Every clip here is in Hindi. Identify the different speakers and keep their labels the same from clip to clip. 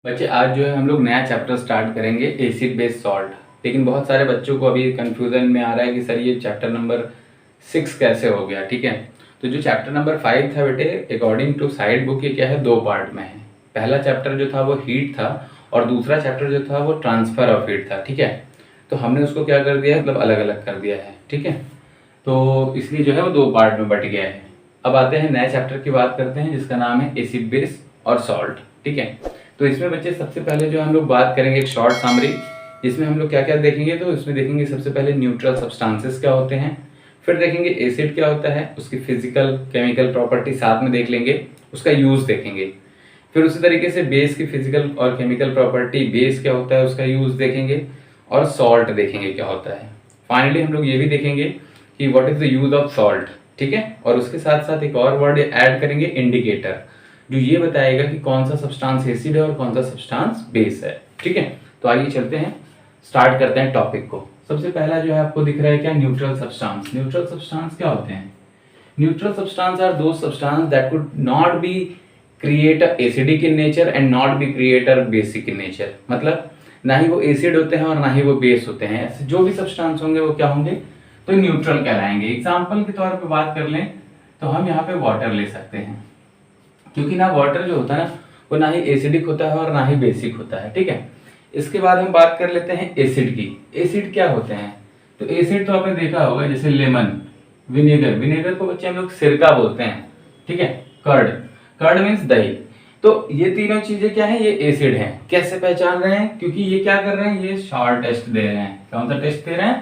Speaker 1: बच्चे आज जो है हम लोग नया चैप्टर स्टार्ट करेंगे एसिड बेस सॉल्ट। लेकिन बहुत सारे बच्चों को अभी कंफ्यूजन में आ रहा है कि सर ये चैप्टर नंबर 6 कैसे हो गया। ठीक है, तो जो चैप्टर नंबर 5 था बेटे, अकॉर्डिंग टू साइड बुक ये क्या है, 2 पार्ट में है। पहला चैप्टर जो था वो हीट था और दूसरा चैप्टर जो था वो ट्रांसफर ऑफ हीट था। ठीक है, तो हमने उसको क्या कर दिया, मतलब अलग अलग कर दिया है। ठीक है, तो इसलिए जो है वो 2 पार्ट में बट गया है। अब आते हैं नए चैप्टर की बात करते हैं जिसका नाम है एसिड बेस और सॉल्ट। ठीक है, तो इसमें बच्चे सबसे पहले जो हम लोग बात करेंगे एक शॉर्ट समरी, इसमें हम लोग क्या क्या देखेंगे। तो इसमें देखेंगे सबसे पहले न्यूट्रल सब्सटेंसेस क्या होते हैं, फिर देखेंगे एसिड क्या होता है, उसकी फिजिकल केमिकल प्रॉपर्टी साथ में देख लेंगे, उसका यूज देखेंगे। फिर उसी तरीके से बेस की फिजिकल और केमिकल प्रॉपर्टी, बेस क्या होता है उसका यूज देखेंगे, और सॉल्ट देखेंगे क्या होता है। फाइनली हम लोग ये भी देखेंगे कि what is the use of salt. ठीक है, और उसके साथ साथ एक और वर्ड ऐड करेंगे, इंडिकेटर, जो ये बताएगा कि कौन सा सब्सटेंस एसिड है और कौन सा सब्सटेंस बेस है। ठीक है, तो आइए चलते हैं, स्टार्ट करते हैं टॉपिक को। सबसे पहला जो है आपको दिख रहा है क्या, न्यूट्रल सब्सटेंस। न्यूट्रल सब्सटेंस क्या होते हैं? न्यूट्रल सब्सटेंस आर दो substance that could not be create acidic in nature and not be creator basic in nature. मतलब ना ही वो एसिड होते हैं और ना ही वो बेस होते हैं। ऐसे जो भी सब्सटेंस होंगे वो क्या होंगे, तो न्यूट्रल कहलाएंगे। एग्जाम्पल के तौर पे बात कर लें तो हम यहाँ पे वाटर ले सकते हैं, क्योंकि ना वाटर जो होता है ना वो ना ही एसिडिक होता है और ना ही बेसिक होता है। ठीक है, इसके बाद हम बात कर लेते हैं एसिड की। एसिड क्या होते हैं? तो एसिड तो आपने देखा होगा, जैसे लेमन, विनेगर, विनेगर को बच्चे हम लोग सिरका बोलते हैं। ठीक है, कर्ड, कर्ड मीन्स दही। तो ये तीनों चीजें क्या है, ये एसिड हैं। कैसे पहचान रहे हैं? क्योंकि ये क्या कर रहे हैं, ये सॉल्ट टेस्ट दे रहे हैं। कौन सा टेस्ट दे रहे हैं?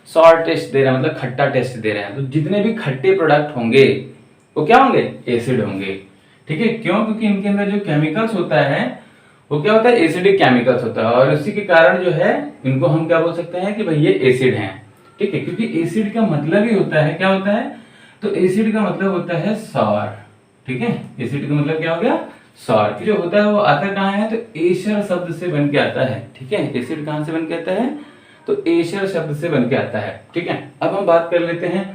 Speaker 1: सॉल्ट टेस्ट दे रहे हैं, मतलब खट्टा टेस्ट दे रहे हैं। तो जितने भी खट्टे प्रोडक्ट होंगे वो क्या होंगे, एसिड होंगे। ठीक है, क्यों? क्योंकि इनके अंदर जो केमिकल्स होता है वो क्या होता है, एसिडिक केमिकल्स होता है, और इसी के कारण जो है इनको हम क्या बोल सकते हैं कि भाई ये एसिड हैं। ठीक है, क्योंकि एसिड का मतलब ही होता है, क्या होता है, तो एसिड का मतलब होता है सॉर। ठीक है, एसिड का मतलब क्या हो गया, सॉर। जो होता है वो आता कहाँ है, तो एशर शब्द से बन के आता है। ठीक है, एसिड कहाँ से बन के आता है, तो एशर शब्द से बन के आता है। ठीक है, अब हम बात कर लेते हैं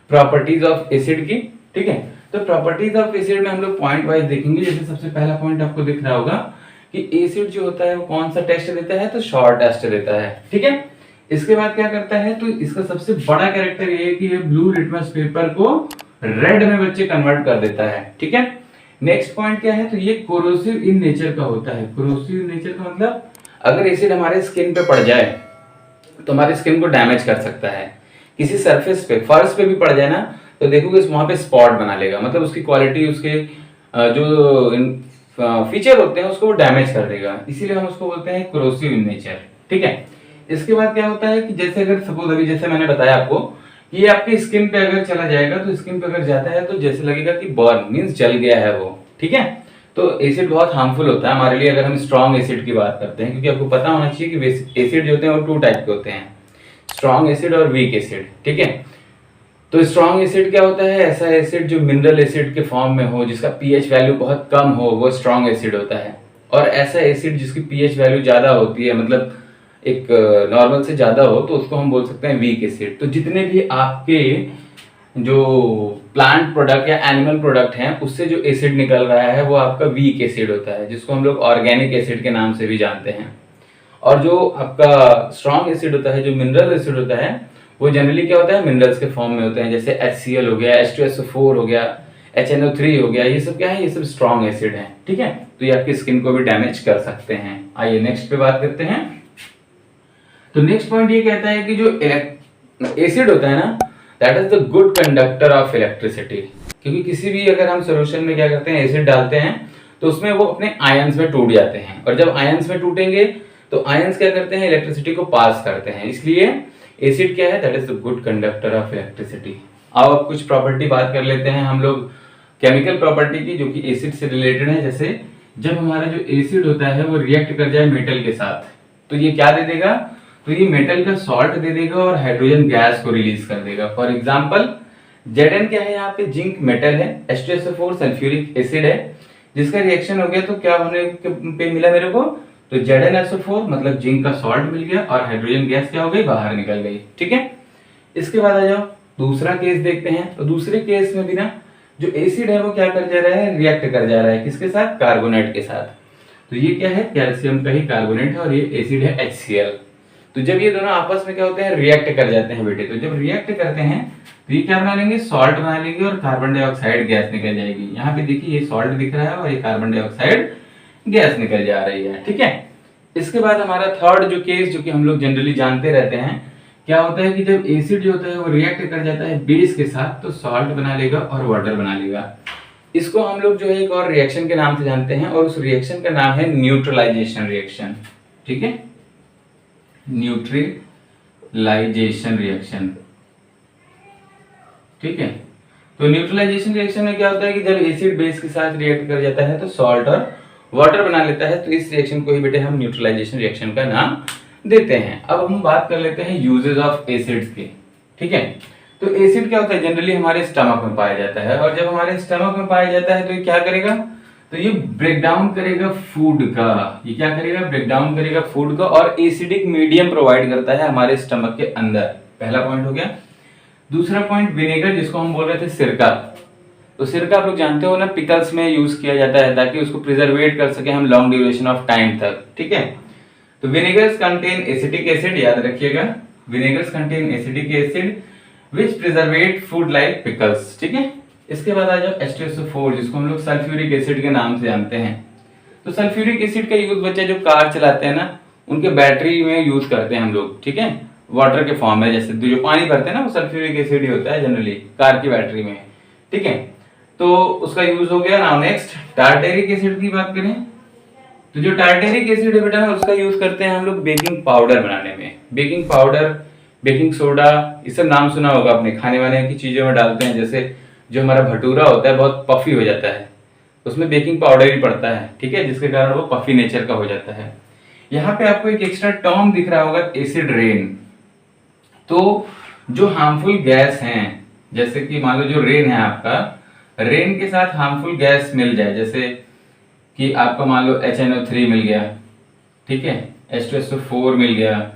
Speaker 1: प्रॉपर्टीज ऑफ एसिड की। ठीक है, तो प्रॉपर्टीज ऑफ एसिड में हम लोग पॉइंट वाइज देखेंगे। जैसे सबसे पहला पॉइंट आपको दिख रहा होगा कि एसिड जो होता है वो कौन सा टेस्ट देता है, तो शॉर्ट टेस्ट देता है। ठीक है, इसके बाद क्या करता है, तो इसका सबसे बड़ा कैरेक्टर ये है कि ये ब्लू लिटमस पेपर को रेड में बच्चे कन्वर्ट कर देता है। ठीक है, नेक्स्ट पॉइंट क्या है, तो ये कोरोसिव इन नेचर का होता है। कोरोसिव इन नेचर का मतलब अगर एसिड हमारे स्किन पे पड़ जाए तो हमारी स्किन को डैमेज कर सकता है। किसी सरफेस पे, फर्श पे भी पड़ जाए ना, तो देखोगे वहां पे स्पॉट बना लेगा। मतलब उसकी क्वालिटी, उसके जो फीचर होते हैं उसको वो डैमेज कर देगा। इसीलिए हम उसको बोलते हैं कोरोसिव इन नेचर। ठीक है, इसके बाद क्या होता है कि जैसे अगर सपोज अभी जैसे मैंने बताया आपको कि ये आपके स्किन पे अगर चला जाएगा, तो स्किन पे अगर जाता है तो जैसे लगेगा कि बर्न मींस जल गया है वो। ठीक है, तो एसिड बहुत हार्मफुल होता है हमारे लिए अगर हम स्ट्रॉन्ग एसिड की बात करते हैं, क्योंकि आपको पता होना चाहिए कि एसिड जो होते हैं वो 2 टाइप के होते हैं, स्ट्रॉन्ग एसिड और वीक एसिड। ठीक है, तो स्ट्रॉन्ग एसिड क्या होता है, ऐसा एसिड जो मिनरल एसिड के फॉर्म में हो, जिसका पीएच वैल्यू बहुत कम हो, वो स्ट्रॉन्ग एसिड होता है। और ऐसा एसिड जिसकी पीएच वैल्यू ज्यादा होती है, मतलब एक नॉर्मल से ज्यादा हो, तो उसको हम बोल सकते हैं वीक एसिड। तो जितने भी आपके जो प्लांट प्रोडक्ट या एनिमल प्रोडक्ट हैं उससे जो एसिड निकल रहा है वो आपका वीक एसिड होता है, जिसको हम लोग ऑर्गेनिक एसिड के नाम से भी जानते हैं। और जो आपका स्ट्रॉन्ग एसिड होता है, जो मिनरल एसिड होता है, वो जनरली क्या होता है, मिनरल्स के फॉर्म में होते हैं। जैसे HCl हो गया, H2SO4 हो गया, HNO3 हो गया, ये सब क्या है, ये सब स्ट्रॉन्ग एसिड हैं। ठीक है, तो ये आपकी स्किन को भी डैमेज कर सकते हैं। आइए नेक्स्ट पे बात करते हैं। तो नेक्स्ट पॉइंट ये कहता है कि जो एसिड होता है ना, that is the good conductor of electricity. क्योंकि किसी भी अगर हम सोल्यूशन में क्या करते हैं, एसिड डालते हैं, तो उसमें वो अपने आयंस में टूट जाते हैं, और जब आयंस में टूटेंगे तो आयंस क्या करते हैं, इलेक्ट्रिसिटी को पास करते हैं। इसलिए एसिड क्या है, that is the good conductor of electricity. अब कुछ प्रॉपर्टी बात कर लेते हैं हम लोग केमिकल प्रॉपर्टी की, जो कि एसिड से रिलेटेड है। जैसे जब हमारा जो एसिड होता है वो रिएक्ट कर जाए मेटल के साथ, तो ये क्या दे देगा, तो ये मेटल का सॉल्ट दे देगा और हाइड्रोजन गैस को रिलीज कर देगा। फॉर एग्जाम्पल Zn क्या है, यहाँ पे जिंक मेटल है, H2SO4 सल्फ्यूरिक एसिड है, जिसका रिएक्शन हो गया तो क्या होने पे मिला मेरे को, तो ZnSO4 मतलब जिंक का सॉल्ट मिल गया और हाइड्रोजन गैस क्या हो गई, बाहर निकल गई। ठीक है, इसके बाद आ जाओ दूसरा केस देखते हैं। तो दूसरे केस में भी ना जो एसिड है वो क्या कर जा रहा है, रिएक्ट कर जा रहा है, किसके साथ, कार्बोनेट के साथ। तो ये क्या है, कैल्शियम का ही कार्बोनेट है और ये एसिड है HCl। तो जब ये दोनों आपस में क्या होते हैं, रिएक्ट कर जाते हैं बेटे, तो जब रिएक्ट करते हैं तो ये क्या बना लेंगे, सॉल्ट बना लेंगे और कार्बन डाइऑक्साइड गैस निकल जाएगी। यहाँ पे देखिए ये सॉल्ट दिख रहा है और ये कार्बन डाइऑक्साइड गैस निकल जा रही है, ठीक है। इसके बाद हमारा थर्ड जो केस, जो कि हम लोग जनरली जानते रहते हैं, क्या होता है कि जब एसिड जो होता है वो रिएक्ट कर जाता है बेस के साथ तो सॉल्ट बना लेगा और वाटर बना लेगा। इसको हम लोग जो है एक और रिएक्शन के नाम से जानते हैं और उस रिएक्शन का नाम है न्यूट्रलाइजेशन रिएक्शन, ठीक है, न्यूट्रलाइजेशन रिएक्शन, ठीक है। तो न्यूट्रलाइजेशन रिएक्शन में क्या होता है कि जब एसिड बेस के साथ रिएक्ट कर जाता है तो सॉल्ट और वाटर बना लेता है, तो इस रिएक्शन को ही बेटे हम न्यूट्रलाइजेशन रिएक्शन का नाम देते हैं। अब हम बात कर लेते हैं यूजेस ऑफ एसिड्स के, ठीक है। तो एसिड क्या होता है, जनरली हमारे स्टमक में पाया जाता है और जब हमारे स्टमक में पाया जाता है तो ये क्या करेगा, तो ये ब्रेक डाउन करेगा फूड का, ये क्या करेगा, ब्रेक डाउन करेगा फूड का और एसिडिक मीडियम प्रोवाइड करता है हमारे स्टमक के अंदर। पहला पॉइंट हो गया। दूसरा पॉइंट विनेगर, जिसको हम बोल रहे थे सिरका। तो सिरका आप लोग जानते हो ना, पिकल्स में यूज किया जाता है ताकि उसको प्रिजर्वेट कर सके हम लॉन्ग ड्यूरेशन ऑफ टाइम तक, ठीक है। तो विनेगर्स कंटेन एसिटिक एसिड, याद रखिएगा, vinegars contain acetic acid which preserve food like pickles, ठीक है। इसके बाद आ जाओ H2SO4, जिसको हम लोग सल्फ्यूरिक एसिड के नाम से जानते हैं। तो सल्फ्यूरिक एसिड का यूज बच्चे जो कार चलाते हैं ना, उनके बैटरी में यूज करते हैं हम लोग, ठीक है, वाटर के फॉर्म में। जैसे जो पानी भरते हैं ना, वो सल्फ्यूरिक एसिड ही होता है जनरली कार की बैटरी में, ठीक है। तो उसका यूज हो गया। नाउ नेक्स्ट टार्टेरिक एसिड की बात करें तो जो टार्टेरिक एसिड है बेटा, उसका यूज करते हैं हम लोग बेकिंग पाउडर बनाने में। बेकिंग पाउडर, बेकिंग सोडा, ये सब नाम सुना होगा आपने, खाने वाने की चीजों में डालते हैं। जैसे जो हमारा भटूरा होता है बहुत पफी हो जाता है, उसमें बेकिंग पाउडर ही पड़ता है, ठीक है, जिसके कारण वो पफी नेचर का हो जाता है। यहाँ पे आपको एक एक्स्ट्रा टर्म दिख रहा होगा, एसिड रेन। तो जो हार्मफुल गैस हैं, जैसे कि मान लो जो रेन है आपका, रेन के साथ हार्मफुल गैस मिल जाए, जैसे कि आपका मान लो HNO3 मिल गया, ठीक है, H2SO4 मिल गया,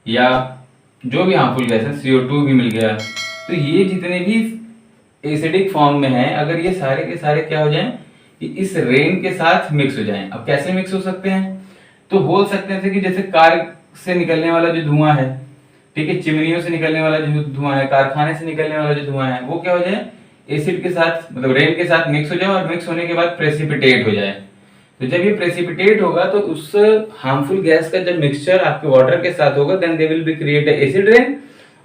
Speaker 1: या जो भी हार्मफुल गैस है CO2 भी मिल गया, तो ये जितने भी एसिडिक फॉर्म में है, अगर ये सारे के सारे क्या हो जाएं कि इस रेन के साथ मिक्स हो जाएं। अब कैसे मिक्स हो सकते हैं, तो बोल सकते हैं कि जैसे कार से निकलने वाला जो धुआं है, ठीक है, चिमनियों से निकलने वाला जो धुआं है, कारखाने से निकलने वाला जो धुआं है, वो क्या हो जाए, एसिड के साथ मतलब रेन के साथ मिक्स हो जाए और मिक्स होने के बाद प्रेसिपिटेट हो जाए। तो जब ये प्रेसिपिटेट होगा तो उस हार्मफुल गैस का जब मिक्सचर आपके वाटर के साथ होगा, then they will be create acid rain.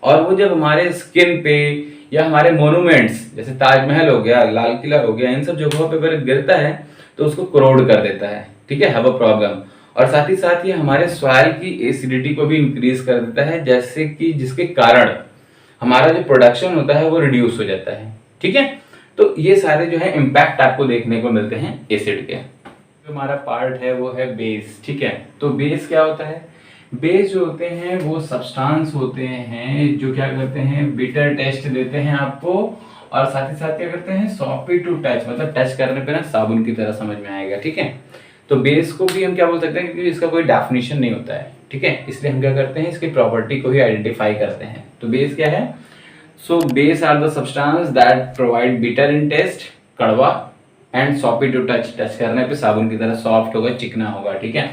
Speaker 1: और वो जब हमारे स्किन पे या हमारे मोन्यूमेंट्स जैसे ताजमहल हो गया, लाल किला हो गया, इन सब जगहों पे अगर गिरता है तो उसको कोरोड कर देता है, ठीक है, हैव अ प्रॉब्लम। और साथ ही साथ ये हमारे सॉइल की एसिडिटी को भी इंक्रीज कर देता है, जैसे कि जिसके कारण हमारा जो प्रोडक्शन होता है वो रिड्यूस हो जाता है, ठीक है। तो ये सारे जो है इम्पैक्ट आपको देखने को मिलते हैं एसिड के। जो हमारा पार्ट है वो है बेस, ठीक है। तो बेस क्या होता है, बेस जो होते हैं वो सब्सटेंस होते हैं जो क्या करते हैं, बिटर टेस्ट देते हैं आपको, और साथ ही साथ क्या करते हैं, सॉफ्टी टू टच, मतलब टच करने पे ना साबुन की तरह समझ में आएगा, ठीक है। तो बेस को भी हम क्या बोल सकते हैं, क्योंकि इसका कोई डेफिनेशन नहीं होता है, ठीक है, इसलिए हम क्या करते हैं, इसकी प्रॉपर्टी को ही आइडेंटिफाई करते हैं। तो बेस क्या है, so base are the substance that provide bitter in taste, कड़वा, and softy to touch, touch करने पे साबुन की तरह सॉफ्ट होगा, चिकना होगा, ठीक है।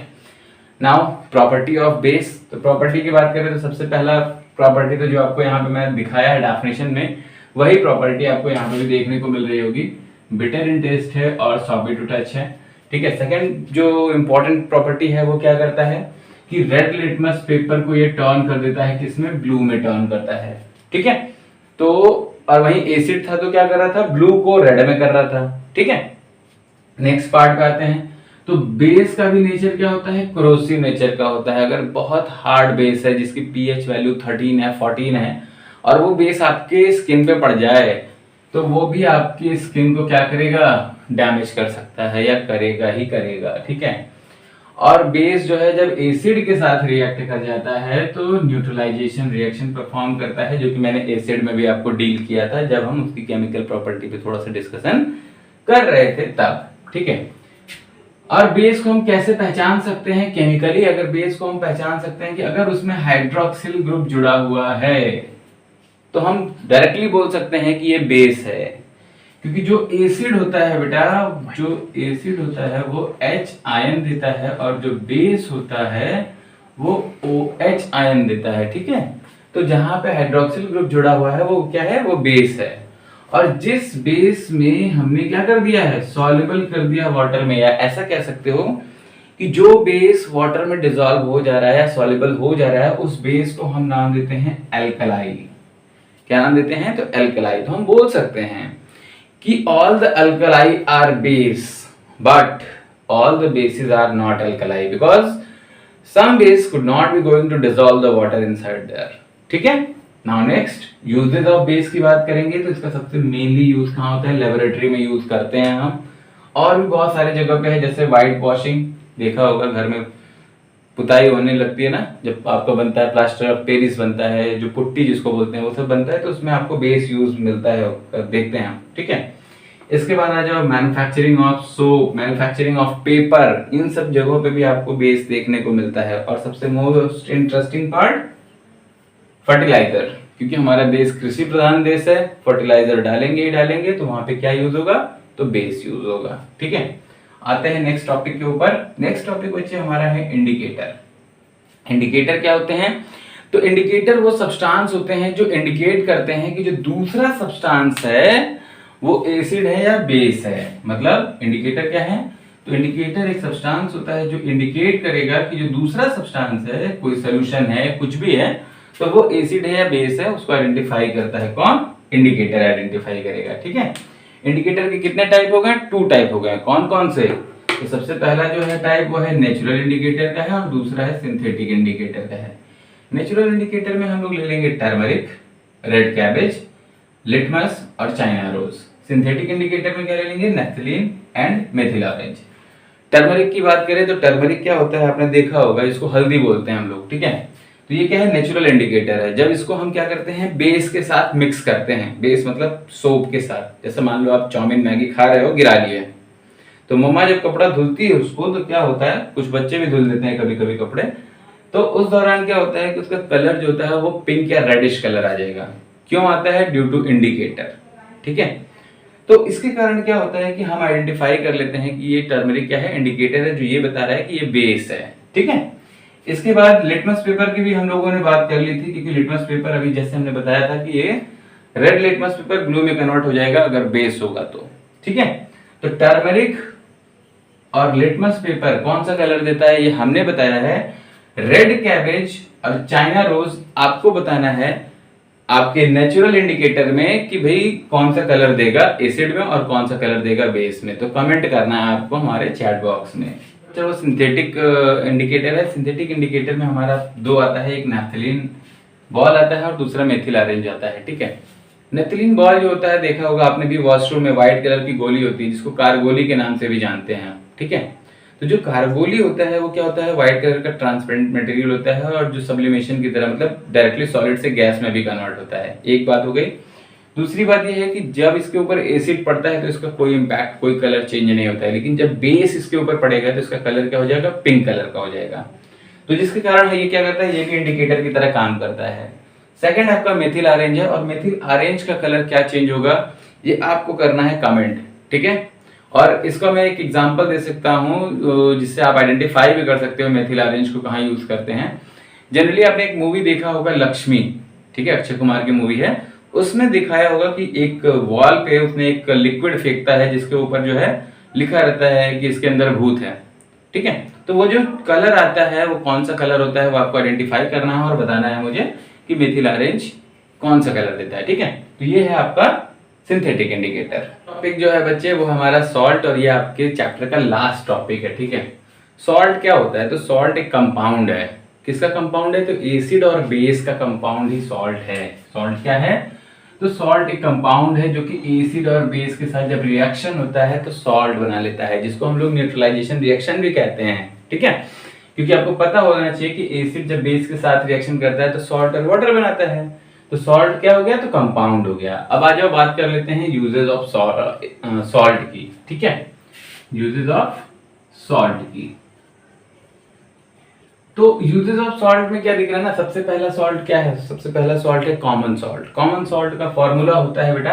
Speaker 1: नाउ प्रॉपर्टी ऑफ बेस, तो प्रॉपर्टी की बात करें तो सबसे पहला प्रॉपर्टी तो जो आपको यहाँ पे मैं दिखाया है डेफिनेशन में, वही प्रॉपर्टी आपको यहाँ पे भी देखने को मिल रही होगी, बिटर इन टेस्ट है और सॉफ्टी टू टच है, ठीक है। सेकंड जो इंपॉर्टेंट प्रॉपर्टी है वो क्या करता है कि रेड लिटमस पेपर को ये टर्न कर देता है, किसमें, ब्लू में टर्न करता है, ठीक है। तो और वहीं एसिड था तो क्या कर रहा था, ब्लू को रेड में कर रहा था, ठीक है। नेक्स्ट पार्ट पे आते हैं। तो बेस का भी नेचर क्या होता है, कोरोसिव नेचर का होता है। अगर बहुत हार्ड बेस है जिसकी pH वैल्यू 13 है, 14 है, और वो बेस आपके स्किन पे पड़ जाए तो वो भी आपकी स्किन को क्या करेगा, डैमेज कर सकता है, या करेगा ही करेगा, ठीक है। और बेस जो है जब एसिड के साथ रिएक्ट कर जाता है तो न्यूट्रलाइजेशन रिएक्शन परफॉर्म करता है, जो कि मैंने एसिड में भी आपको डील किया था जब हम उसकी केमिकल प्रॉपर्टी पे थोड़ा सा डिस्कशन कर रहे थे तब, ठीक है। और बेस को हम कैसे पहचान सकते हैं केमिकली, अगर बेस को हम पहचान सकते हैं कि अगर उसमें हाइड्रोक्सिल ग्रुप जुड़ा हुआ है तो हम डायरेक्टली बोल सकते हैं कि ये बेस है। क्योंकि जो एसिड होता है बेटा, जो एसिड होता है वो H आयन देता है और जो बेस होता है वो OH आयन देता है, ठीक है। तो जहां पे हाइड्रोक्सिल ग्रुप जुड़ा हुआ है वो क्या है, वो बेस है। और जिस बेस में हमने क्या कर दिया है, सॉल्युबल कर दिया वाटर में, या ऐसा कह सकते हो कि जो बेस वाटर में डिसॉल्व हो जा रहा है या सॉल्युबल हो जा रहा है, उस बेस को हम नाम देते हैं एल्कलाई। क्या नाम देते हैं, तो एल्कलाई। तो हम बोल सकते हैं कि all the alkali are base but all the bases are not alkali because some base could not be going to dissolve the water inside there, ठीक है। Now next uses of base की बात करेंगे तो इसका सबसे मेनली यूज कहाँ होता है, लेबोरेटरी में यूज करते हैं हम। और भी बहुत सारे जगह पे है, जैसे व्हाइट वॉशिंग देखा होगा, घर में पुताई होने लगती है ना, जब आपका बनता है प्लास्टर ऑफ पेरिस बनता है, जो पुट्टी जिसको बोलते हैं वो सब बनता है, तो उसमें आपको बेस यूज मिलता है, देखते हैं हम, ठीक है। इसके बाद आ जाओ manufacturing of soap, manufacturing of paper, इन सब जगहों पे भी आपको बेस देखने को मिलता है। और सबसे मोस्ट इंटरेस्टिंग पार्ट फर्टिलाइजर, क्योंकि हमारा देश कृषि प्रधान देश है, फर्टिलाइजर डालेंगे ही डालेंगे, तो वहां पे क्या यूज होगा, तो बेस यूज होगा, ठीक है। आते हैं नेक्स्ट टॉपिक के ऊपर। नेक्स्ट टॉपिक बच्चे हमारा है इंडिकेटर। इंडिकेटर क्या होते हैं, तो इंडिकेटर वो सब्सटेंस होते हैं जो इंडिकेट करते हैं कि जो दूसरा सब्सटेंस है वो एसिड है या बेस है। मतलब इंडिकेटर क्या है, तो इंडिकेटर एक सब्सटेंस होता है जो इंडिकेट करेगा कि जो दूसरा सब्सटेंस है, कोई सोल्यूशन है, कुछ भी है, तो वो एसिड है या बेस है, उसको आइडेंटिफाई करता है कौन, इंडिकेटर आइडेंटिफाई करेगा, ठीक है। इंडिकेटर के कितने टाइप हो गए, 2 टाइप हो गए। कौन कौन से, तो सबसे पहला जो है टाइप वो है नेचुरल इंडिकेटर का है, और दूसरा है सिंथेटिक इंडिकेटर का है। नेचुरल इंडिकेटर में हम लोग ले लेंगे टर्मरिक, रेड कैबेज, लिटमस और चाइना रोज। सिंथेटिक इंडिकेटर में क्या ले लेंगे, naphthalene and methyl orange. Turmeric की बात करें तो टर्मरिक क्या होता है, आपने देखा होगा, इसको हल्दी बोलते हैं हम लोग, ठीक है। तो ये क्या है, नेचुरल इंडिकेटर है। जब इसको हम क्या करते हैं, बेस के साथ मिक्स करते हैं, बेस मतलब सोप के साथ। जैसे मान लो आप चाउमीन मैगी खा रहे हो, गिरा लिए, तो मम्मा जब कपड़ा धुलती है उसको, तो क्या होता है, कुछ बच्चे भी धुल देते हैं कभी कभी कपड़े, तो उस दौरान क्या होता है कि उसका कलर जो होता है वो पिंक या रेडिश कलर आ जाएगा। क्यों आता है, ड्यू टू इंडिकेटर, ठीक है। तो इसके कारण क्या होता है कि हम आइडेंटिफाई कर लेते हैं कि ये टर्मरिक क्या है, इंडिकेटर है जो ये बता रहा है कि ये बेस है, ठीक है। इसके बाद लिटमस पेपर की भी हम लोगों ने बात कर ली थी, क्योंकि लिटमस पेपर अभी जैसे हमने बताया था कि ये रेड लिटमस पेपर ब्लू में कन्वर्ट हो जाएगा अगर बेस होगा तो, ठीक है। तो टर्मरिक और लिटमस पेपर कौन सा कलर देता है, ये हमने बताया है। रेड कैबेज और चाइना रोज आपको बताना है आपके नेचुरल इंडिकेटर में कि भाई कौन सा कलर देगा एसिड में और कौन सा कलर देगा बेस में। तो कमेंट करना है आपको हमारे चैट बॉक्स में। चलो सिंथेटिक इंडिकेटर है। सिंथेटिक इंडिकेटर में हमारा 2 आता है, एक नेफ्थलीन बॉल आता है और दूसरा मेथिल ऑरेंज आता है, ठीक है। नेफ्थलीन बॉल जो होता है देखा होगा आपने भी, वॉशरूम में व्हाइट कलर की गोली होती है जिसको कारगोली के नाम से भी जानते हैं, ठीक है। तो जो कारगोली होता है वो क्या होता है, व्हाइट कलर का ट्रांसपेरेंट मटेरियल होता है और जो सब्लिमेशन की तरह मतलब डायरेक्टली सॉलिड से गैस में भी कन्वर्ट होता है। एक बात हो गई। दूसरी बात ये है कि जब इसके ऊपर एसिड पड़ता है तो इसका कोई इंपैक्ट, कोई कलर चेंज नहीं होता है, लेकिन जब बेस इसके ऊपर पड़ेगा तो इसका कलर क्या हो जाएगा, पिंक कलर का हो जाएगा। तो जिसके कारण ये क्या करता है, ये भी इंडिकेटर की तरह काम करता है। सेकंड आपका मेथिल ऑरेंज है, और मेथिल ऑरेंज का कलर क्या चेंज होगा ये आपको करना है कमेंट, ठीक है। और इसको मैं एक एग्जांपल दे सकता हूँ जिससे आप आइडेंटिफाई भी कर सकते हो मेथिल ऑरेंज को कहाँ यूज करते हैं। जनरली आपने एक मूवी देखा होगा लक्ष्मी, ठीक है, अक्षय कुमार की मूवी है। उसमें दिखाया होगा कि एक वॉल पे उसने एक लिक्विड फेंकता है जिसके ऊपर जो है लिखा रहता है कि इसके अंदर भूत है, ठीक है। तो वो जो कलर आता है वो कौन सा कलर होता है वो आपको आइडेंटिफाई करना है और बताना है मुझे कि मेथिल ऑरेंज कौन सा कलर देता है, ठीक है। तो ये है आपका सिंथेटिक इंडिकेटर। टॉपिक जो है बच्चे वो हमारा सॉल्ट, और ये आपके चैप्टर का लास्ट टॉपिक है, ठीक है। सॉल्ट क्या होता है, तो सॉल्ट एक कंपाउंड है। किसका कंपाउंड है, तो एसिड और बेस का कंपाउंड ही सॉल्ट है। सॉल्ट क्या है, तो सॉल्ट एक कंपाउंड है जो कि एसिड और बेस के साथ जब रिएक्शन होता है तो सॉल्ट बना लेता है, जिसको हम लोग न्यूट्रलाइजेशन रिएक्शन भी कहते हैं, ठीक है। क्योंकि आपको पता होना चाहिए कि एसिड जब बेस के साथ रिएक्शन करता है तो सॉल्ट और वाटर बनाता है। तो सॉल्ट क्या हो गया, तो कंपाउंड हो गया। अब आ जाओ बात कर लेते हैं यूजेस ऑफ सॉल्ट की, ठीक है। यूजेस ऑफ सॉल्ट की, तो यूजेस ऑफ सॉल्ट में क्या दिख रहा है ना, सबसे पहला सॉल्ट क्या है, सबसे पहला सॉल्ट है कॉमन सॉल्ट। कॉमन सॉल्ट का फॉर्मूला होता है बेटा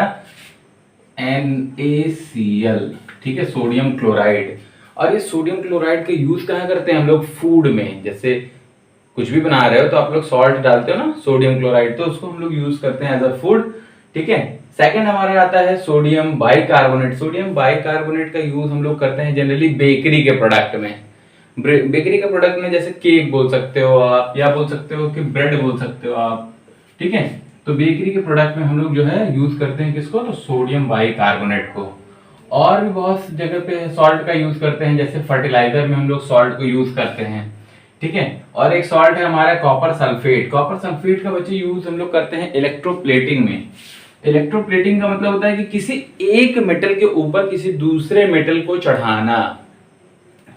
Speaker 1: NaCl, ठीक है, सोडियम क्लोराइड। और ये सोडियम क्लोराइड का यूज कहाँ करते हैं हम लोग? फूड में। जैसे कुछ भी बना रहे हो तो आप लोग सॉल्ट डालते हो ना, सोडियम क्लोराइड, तो उसको हम लोग यूज करते हैं एज अ फूड, ठीक है। सेकंड हमारा आता है सोडियम बाइकार्बोनेट। सोडियम बाइकार्बोनेट का यूज हम लोग करते हैं जनरली बेकरी के प्रोडक्ट में। बेकरी के प्रोडक्ट में जैसे केक बोल सकते हो आप, या बोल सकते हो कि ब्रेड बोल सकते हो आप, ठीक है। तो बेकरी के प्रोडक्ट में हम लोग जो है यूज करते हैं किसको? तो सोडियम बाइकार्बोनेट को। और भी बहुत जगह पे सॉल्ट का यूज करते हैं, जैसे फर्टिलाइजर में हम लोग सॉल्ट को यूज करते हैं, ठीक है। और एक सॉल्ट है हमारा कॉपर सल्फेट। कॉपर सल्फेट का बच्चे यूज हम लोग करते हैं इलेक्ट्रोप्लेटिंग में। इलेक्ट्रोप्लेटिंग का मतलब होता है कि किसी एक मेटल के ऊपर किसी दूसरे मेटल को चढ़ाना,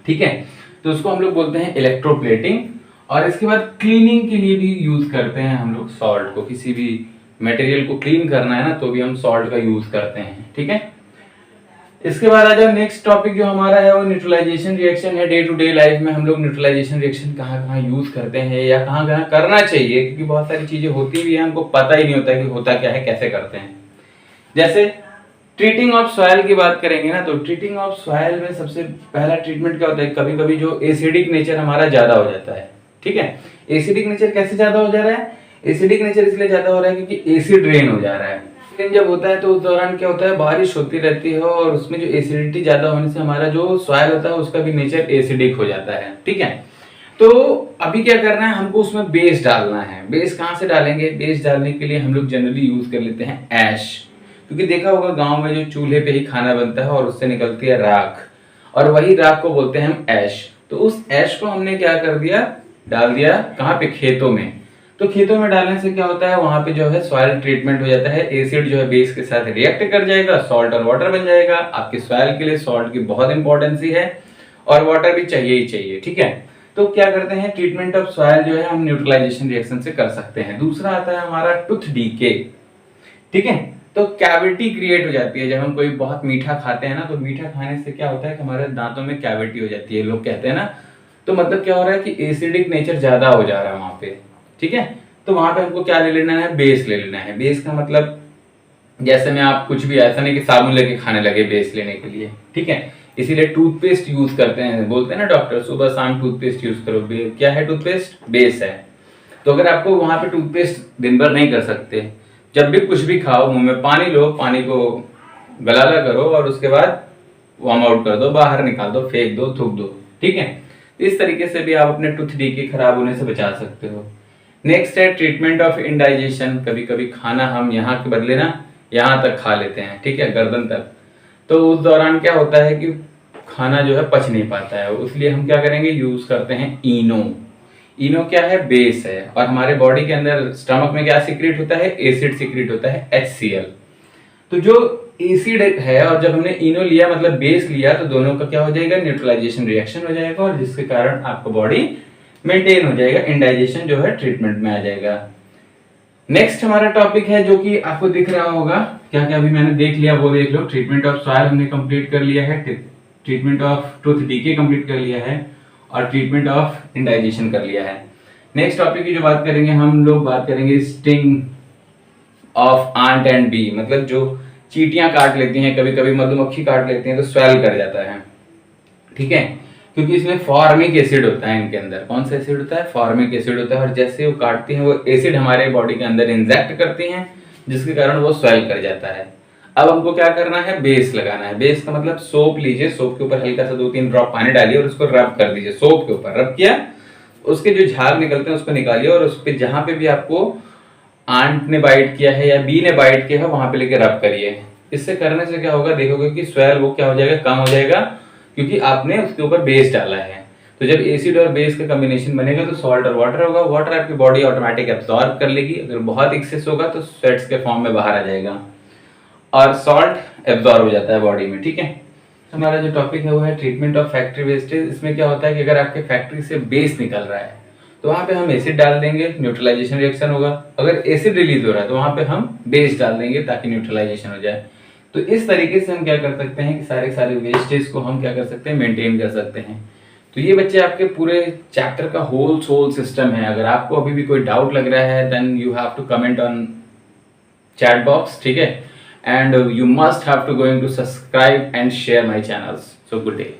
Speaker 1: ठीक है। तो उसको हम लोग बोलते हैं इलेक्ट्रोप्लेटिंग। और इसके बाद क्लीनिंग के लिए भी यूज करते हैं हम लोग सॉल्ट को। किसी भी मटेरियल को क्लीन करना है ना, तो भी हम सॉल्ट का यूज करते हैं, ठीक है। इसके बाद आ जाओ नेक्स्ट टॉपिक जो हमारा है वो न्यूट्रलाइजेशन रिएक्शन है। डे टू डे लाइफ में हम लोग न्यूट्रलाइजेशन रिएक्शन कहाँ कहाँ यूज करते हैं या कहाँ कहाँ करना चाहिए, क्योंकि बहुत सारी चीजें होती भी हैं, हमको पता ही नहीं होता कि होता क्या है, कैसे करते हैं। जैसे ट्रीटिंग ऑफ सॉइल की बात करेंगे ना, तो ट्रीटिंग ऑफ सॉइल में सबसे पहला ट्रीटमेंट क्या होता है? कभी कभी जो एसिडिक नेचर हमारा ज्यादा हो जाता है, ठीक है। एसिडिक नेचर कैसे ज्यादा हो जा रहा है? एसिडिक नेचर इसलिए ज्यादा हो रहा है क्योंकि एसिड रेन हो जा रहा है। जब होता है तो उस दौरान क्या होता है? बारिश होती रहती है और उसमें जो एसिडिटी ज्यादा होने से हमारा जो सॉइल होता है उसका भी नेचर एसिडिक हो जाता है, ठीक है। तो अभी क्या करना है? हमको उसमें बेस डालना है। बेस कहाँ से डालेंगे? बेस डालने के लिए हम लोग जनरली यूज कर लेते हैं ऐश, क्योंकि देखा होगा गांव में जो चूल्हे पे ही खाना बनता है और उससे निकलती है राख, और वही राख को बोलते हैं हम ऐश। तो उस ऐश को हमने क्या कर दिया? डाल दिया कहाँ पे? खेतों में। तो खेतों में डालने से क्या होता है? वहां पे जो है सॉइल ट्रीटमेंट हो जाता है, एसिड जो है बेस के साथ रिएक्ट कर जाएगा, सॉल्ट और वाटर बन जाएगा। आपके सॉइल के लिए सॉल्ट की बहुत इंपॉर्टेंस है और वाटर भी चाहिए ही चाहिए, ठीक है। तो क्या करते हैं? ट्रीटमेंट ऑफ सॉइल जो है हम न्यूट्रलाइजेशन रिएक्शन से कर सकते हैं। दूसरा आता है हमारा टूथ डीके, ठीक है। तो कैविटी क्रिएट हो जाती है जब हम कोई बहुत मीठा खाते हैं ना, तो मीठा खाने से क्या होता है कि हमारे दांतों में कैविटी हो जाती है, लोग कहते हैं ना। तो मतलब क्या हो रहा है कि एसिडिक नेचर ज्यादा हो जा रहा है वहां पे, ठीक है। तो वहां पे हमको क्या ले लेना है? बेस ले लेना है। बेस का मतलब जैसे में आप कुछ भी, ऐसा नहीं कि साबुन लेके खाने लगे बेस लेने के लिए, ठीक है। इसीलिए टूथपेस्ट यूज करते हैं, बोलते हैं ना डॉक्टर सुबह शाम टूथपेस्ट यूज करो। क्या है टूथपेस्ट? बेस है। तो अगर आपको वहां पे टूथपेस्ट दिन भर नहीं कर सकते, जब भी कुछ भी खाओ मुंह में पानी लो, पानी को गलाला करो और उसके बाद वार्म आउट कर दो, बाहर निकाल दो, फेंक दो, थूक दो, ठीक है। इस तरीके से भी आप अपने टूथ डीके खराब होने से बचा सकते हो। नेक्स्ट है ट्रीटमेंट ऑफ इंडाइजेशन। कभी कभी खाना हम यहाँ के बदले ना यहाँ तक खा लेते हैं, ठीक है, गर्दन तक। तो उस दौरान क्या होता है कि खाना जो है पच नहीं पाता है, इसलिए हम क्या करेंगे? यूज करते हैं इनो। इनो क्या है? बेस है। और हमारे बॉडी के अंदर स्टमक में क्या सीक्रेट होता है? एसिड सीक्रेट होता है, HCl। तो जो एसिड है और जब हमने इनो लिया मतलब बेस लिया, तो दोनों का क्या हो जाएगा? न्यूट्रलाइजेशन रिएक्शन हो जाएगा, और जिसके कारण आपका बॉडी मेंटेन हो जाएगा, इंडाइजेशन जो है ट्रीटमेंट में आ जाएगा। नेक्स्ट हमारा टॉपिक है जो कि आपको दिख रहा होगा, क्या क्या अभी मैंने देख लिया वो देख लो। ट्रीटमेंट ऑफ सॉइल हमने कंप्लीट कर लिया है, treatment of tooth decay complete कर लिया है, और ट्रीटमेंट ऑफ इंडाइजेशन कर लिया है। नेक्स्ट टॉपिक की जो बात करेंगे हम लोग, बात करेंगे sting of ant and bee. मतलब जो चींटियां काट लेती हैं, कभी कभी मधुमक्खी काट लेती हैं, तो स्वेल कर जाता है, ठीक है, क्योंकि इसमें फॉर्मिक एसिड होता है इनके अंदर। कौन सा एसिड होता है? फॉर्मिक एसिड होता है। और जैसे वो काटती हैं, वो एसिड हमारे बॉडी के अंदर इंजेक्ट करती हैं, जिसके कारण वो स्वेल कर जाता है। अब हमको क्या करना है? बेस लगाना है। बेस का मतलब सोप लीजिए, सोप के ऊपर हल्का सा 2-3 ड्रॉप पानी डालिए और उसको रब कर दीजिए। सोप के ऊपर रब किया, उसके जो झाग निकलते हैं उसको निकालिए, और उस पर जहां पे भी आपको आंट ने बाइट किया है या बी ने बाइट किया है वहां पे लेके रब करिए। इससे करने से क्या होगा? देखोगे कि स्वेल वो क्या हो जाएगा? कम हो जाएगा, क्योंकि आपने उसके ऊपर बेस डाला है। तो जब एसिड और बेस का कॉम्बिनेशन बनेगा तो सॉल्ट और वाटर होगा, वाटर आपकी बॉडी ऑटोमेटिक एब्जॉर्ब कर लेगी। अगर बहुत एक्सेस होगा तो स्वेट्स के फॉर्म में बाहर आ जाएगा, और सॉल्ट एब्जॉर्ब हो जाता है बॉडी में, ठीक है। हमारा जो टॉपिक है वो है ट्रीटमेंट ऑफ फैक्ट्री वेस्टेज। इसमें क्या होता है कि अगर आपके फैक्ट्री से बेस निकल रहा है तो वहां पे हम एसिड डाल देंगे, न्यूट्रलाइजेशन रिएक्शन होगा। अगर एसिड रिलीज हो रहा है तो वहां पे हम बेस डाल देंगे ताकि न्यूट्रलाइजेशन हो जाए। तो इस तरीके से हम क्या कर सकते हैं कि सारे वेस्टेज को हम क्या कर सकते हैं? मेंटेन कर सकते हैं। तो ये बच्चे आपके पूरे चैप्टर का होल सोल सिस्टम है। अगर आपको अभी भी कोई डाउट लग रहा है then you have to comment on chat box, ठीक है। and you must have to going to subscribe and share my channels. So good day.